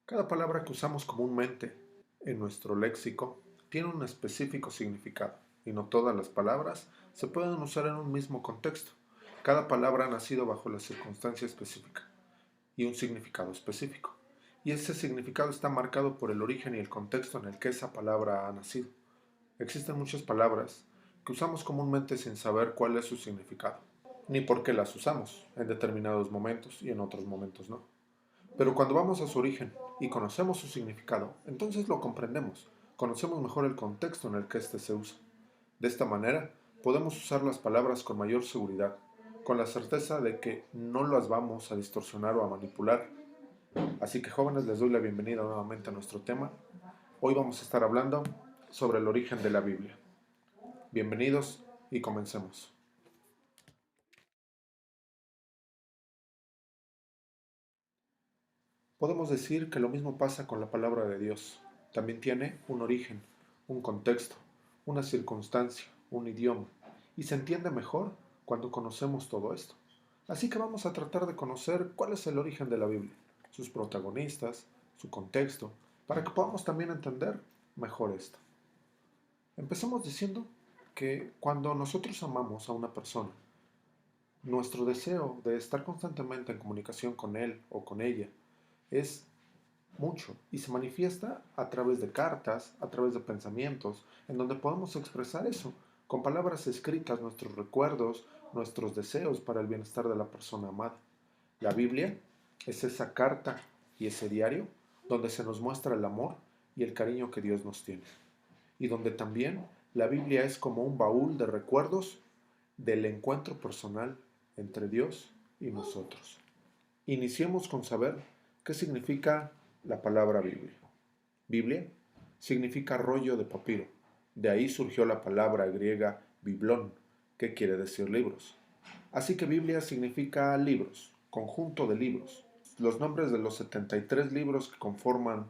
Cada palabra que usamos comúnmente en nuestro léxico tiene un específico significado, y no todas las palabras se pueden usar en un mismo contexto. Cada palabra ha nacido bajo la circunstancia específica y un significado específico, y ese significado está marcado por el origen y el contexto en el que esa palabra ha nacido. Existen muchas palabras que usamos comúnmente sin saber cuál es su significado, ni por qué las usamos en determinados momentos y en otros momentos no. Pero cuando vamos a su origen y conocemos su significado, entonces lo comprendemos, conocemos mejor el contexto en el que éste se usa. De esta manera, podemos usar las palabras con mayor seguridad, con la certeza de que no las vamos a distorsionar o a manipular. Así que jóvenes, les doy la bienvenida nuevamente a nuestro tema. Hoy vamos a estar hablando sobre el origen de la Biblia. Bienvenidos y comencemos. Podemos decir que lo mismo pasa con la palabra de Dios. También tiene un origen, un contexto, una circunstancia, un idioma, y se entiende mejor cuando conocemos todo esto. Así que vamos a tratar de conocer cuál es el origen de la Biblia, sus protagonistas, su contexto, para que podamos también entender mejor esto. Empecemos diciendo que cuando nosotros amamos a una persona, nuestro deseo de estar constantemente en comunicación con él o con ella es mucho y se manifiesta a través de cartas, a través de pensamientos, en donde podemos expresar eso con palabras escritas, nuestros recuerdos, nuestros deseos para el bienestar de la persona amada. La Biblia es esa carta y ese diario donde se nos muestra el amor y el cariño que Dios nos tiene. Y donde también la Biblia es como un baúl de recuerdos del encuentro personal entre Dios y nosotros. Iniciemos con saber qué significa la palabra Biblia. Biblia significa rollo de papiro. De ahí surgió la palabra griega biblón, que quiere decir libros. Así que Biblia significa libros, conjunto de libros. Los nombres de los 73 libros que conforman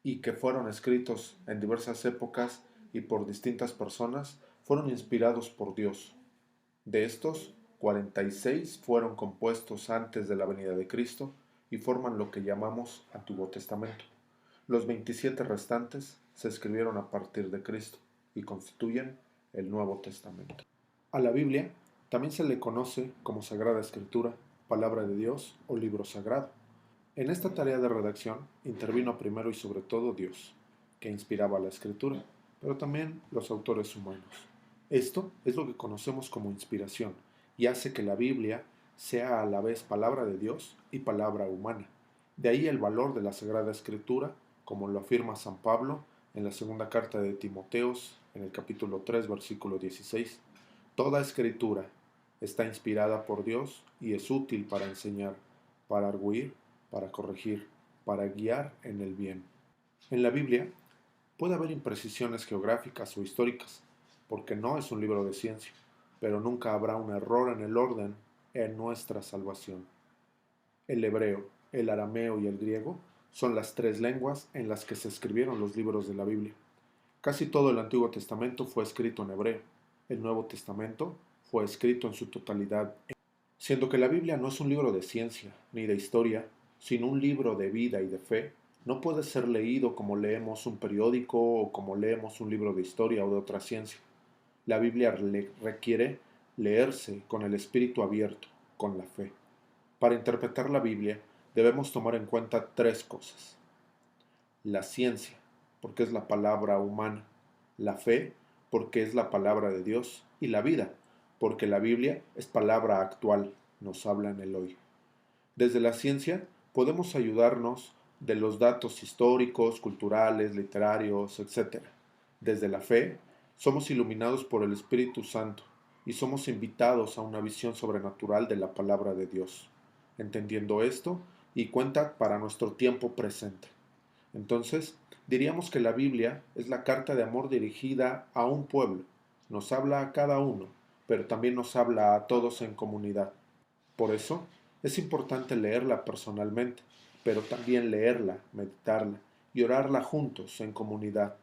y que fueron escritos en diversas épocas y por distintas personas fueron inspirados por Dios. De estos, 46 fueron compuestos antes de la venida de Cristo y forman lo que llamamos Antiguo Testamento. Los 27 restantes se escribieron a partir de Cristo y constituyen el Nuevo Testamento. A la Biblia también se le conoce como Sagrada Escritura, Palabra de Dios o Libro Sagrado. En esta tarea de redacción intervino primero y sobre todo Dios, que inspiraba la escritura, pero también los autores humanos. Esto es lo que conocemos como inspiración y hace que la Biblia sea a la vez palabra de Dios y palabra humana. De ahí el valor de la Sagrada Escritura, como lo afirma San Pablo en la segunda carta de Timoteos, en el capítulo 3, versículo 16. Toda escritura está inspirada por Dios y es útil para enseñar, para arguir, para corregir, para guiar en el bien. En la Biblia puede haber imprecisiones geográficas o históricas, porque no es un libro de ciencia, pero nunca habrá un error en el orden en nuestra salvación. El hebreo, el arameo y el griego son las tres lenguas en las que se escribieron los libros de la Biblia. Casi todo el Antiguo Testamento fue escrito en hebreo. El Nuevo Testamento fue escrito en su totalidad, siendo que la Biblia no es un libro de ciencia ni de historia, sino un libro de vida y de fe. No puede ser leído como leemos un periódico o como leemos un libro de historia o de otra ciencia. La Biblia requiere leerse con el espíritu abierto, con la fe. Para interpretar la Biblia debemos tomar en cuenta tres cosas. La ciencia, porque es la palabra humana. La fe, porque es la palabra de Dios. Y la vida, porque la Biblia es palabra actual, nos habla en el hoy. Desde la ciencia podemos ayudarnos de los datos históricos, culturales, literarios, etc. Desde la fe somos iluminados por el Espíritu Santo y somos invitados a una visión sobrenatural de la palabra de Dios, entendiendo esto y cuenta para nuestro tiempo presente. Entonces, diríamos que la Biblia es la carta de amor dirigida a un pueblo. Nos habla a cada uno, pero también nos habla a todos en comunidad. Por eso, es importante leerla personalmente, pero también leerla, meditarla y orarla juntos en comunidad.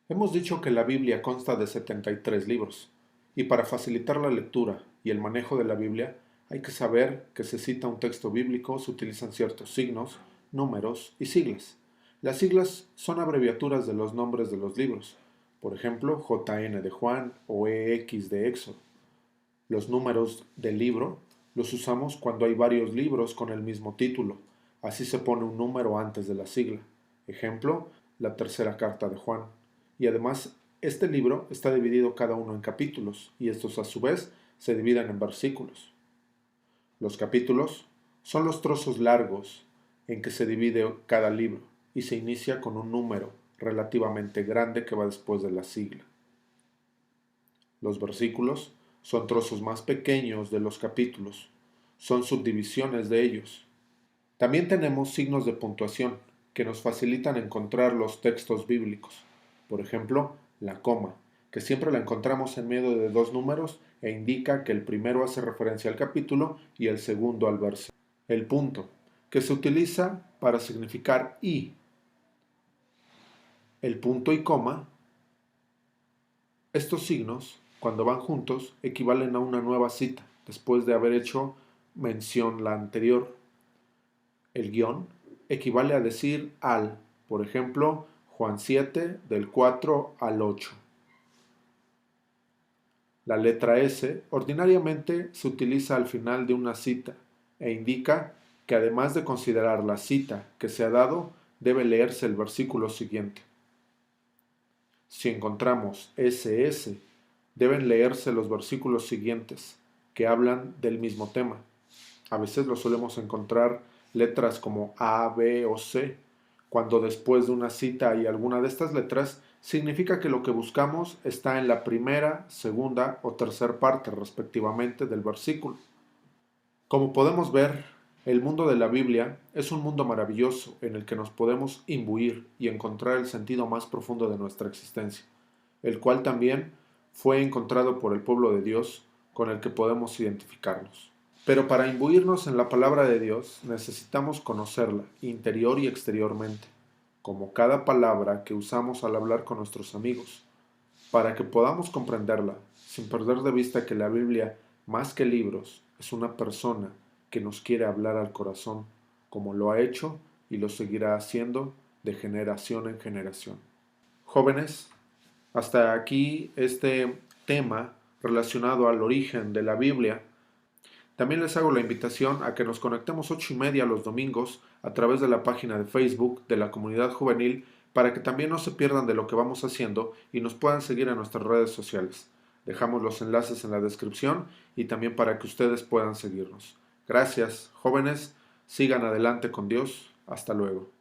Hemos dicho que la Biblia consta de 73 libros, y para facilitar la lectura y el manejo de la Biblia, hay que saber que se cita un texto bíblico, se utilizan ciertos signos, números y siglas. Las siglas son abreviaturas de los nombres de los libros, por ejemplo, JN de Juan o EX de Éxodo. Los números del libro los usamos cuando hay varios libros con el mismo título. Así se pone un número antes de la sigla. Ejemplo, la tercera carta de Juan. Y además, este libro está dividido cada uno en capítulos, y estos a su vez se dividen en versículos. Los capítulos son los trozos largos en que se divide cada libro, y se inicia con un número relativamente grande que va después de la sigla. Los versículos son trozos más pequeños de los capítulos, son subdivisiones de ellos. También tenemos signos de puntuación que nos facilitan encontrar los textos bíblicos. Por ejemplo, la coma, que siempre la encontramos en medio de dos números e indica que el primero hace referencia al capítulo y el segundo al verso. El punto, que se utiliza para significar y. El punto y coma, estos signos, cuando van juntos, equivalen a una nueva cita, después de haber hecho mención la anterior. El guión equivale a decir al, por ejemplo, Juan 7, del 4 al 8. La letra S ordinariamente se utiliza al final de una cita e indica que además de considerar la cita que se ha dado, debe leerse el versículo siguiente. Si encontramos SS, deben leerse los versículos siguientes, que hablan del mismo tema. A veces lo solemos encontrar letras como A, B o C. Cuando después de una cita hay alguna de estas letras, significa que lo que buscamos está en la primera, segunda o tercera parte, respectivamente, del versículo. Como podemos ver, el mundo de la Biblia es un mundo maravilloso en el que nos podemos imbuir y encontrar el sentido más profundo de nuestra existencia, el cual también fue encontrado por el pueblo de Dios con el que podemos identificarnos. Pero para imbuirnos en la palabra de Dios necesitamos conocerla interior y exteriormente, como cada palabra que usamos al hablar con nuestros amigos, para que podamos comprenderla, sin perder de vista que la Biblia, más que libros, es una persona que nos quiere hablar al corazón, como lo ha hecho y lo seguirá haciendo de generación en generación. Jóvenes, hasta aquí este tema relacionado al origen de la Biblia. También les hago la invitación a que nos conectemos 8:30 los domingos a través de la página de Facebook de la Comunidad Juvenil para que también no se pierdan de lo que vamos haciendo y nos puedan seguir en nuestras redes sociales. Dejamos los enlaces en la descripción y también para que ustedes puedan seguirnos. Gracias, jóvenes, sigan adelante con Dios. Hasta luego.